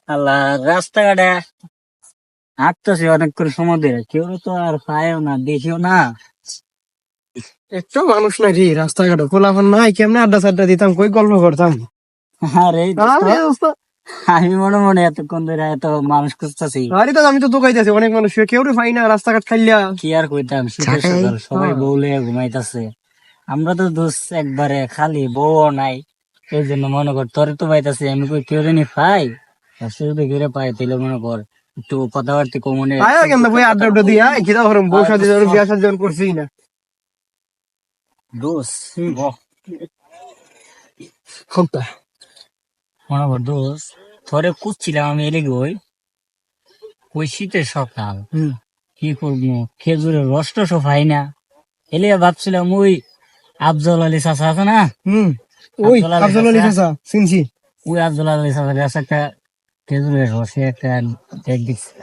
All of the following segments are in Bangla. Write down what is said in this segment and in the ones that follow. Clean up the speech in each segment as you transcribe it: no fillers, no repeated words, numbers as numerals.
আল্লাহ রাস্তাঘাটে হাঁটতেছি অনেক করে সময় ধরে, কেউ তো আর পায়ও না, দেখিও না। একটু মানুষ নাই রে রাস্তাঘাটে, খোলাফান নাই, কেমনে আড্ডা সাড্ডা দিতাম, কই গল্প করতাম। আর এই তো, আর এই অবস্থা। আমি মনে মনে এতক্ষণ ধরে এত মানুষ খুঁজতেছি। আরে তো আমি তো দোকাইতেছি, অনেক মানুষ কেউ রে পাই না রাস্তাঘাট খাইলা। কি আর কইতাম, শীতের সকাল সবাই বউলে ঘুমাইতেছে। আমরা তো দোষ একবারে খালি, বউ নাই। এই জন্য মনে কর তোরে তো পাইতাছি, আমি কই কেউ জানি পাই, শুধু কেউ পাই তাইলে মনে কর একটু কথাবার্তা কমনে। আয় কেন বই আড্ডা আড্ডা দিয়া কিতা করম, বউ সাথে বিয়া সাথে যখন করছি না দোষ হোকটা। মনে কর দোষ, তোরে খুঁজছিলাম আমি এলে গই, ওই শীতের সকাল কি করবো, খেজুরের রস টসও পাই না। এলে ভাবছিলাম ওই আফজল আলী চাচা আছে না, ওই আফজল আলী চাচা চিনছি। ওই আফজল আলী চাচার কাছে একটা খেজুরের রসে একটা ট্যাগ দিচ্ছে।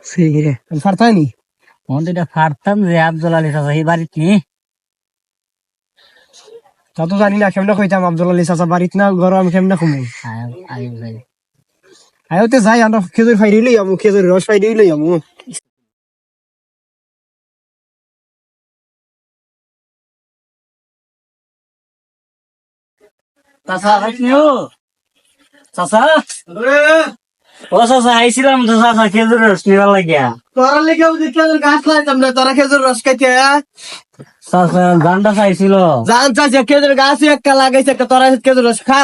সেই রে ফারতানি মন্দির এটা ফারতাম যে আফজল আলী চাচা এই বাড়িতে নেই। তা তো জানি না, কেমনে কইতাম আফজল আলী চাচা বাড়িত না, ঘর আমি কেমনে কমু। আয়তে যাই, আমরা খেজুর ফাইরি লই আমু, খেজুর রস ফাইরি লই আমু। চাচা আসনিও, চাচা ও চাচা আইছিলাম তো চাচা খেজুরের রস নিবার লাগিয়া। তোরা লেগে খেজুর গাছ লাগাইতাম না, তোরা খেজুর রস খাইতে। চাচা গানটা চাইছিল, জান চাচা খেজুর গাছ একটা লাগাইছে, তোরা খেজুর রস খা।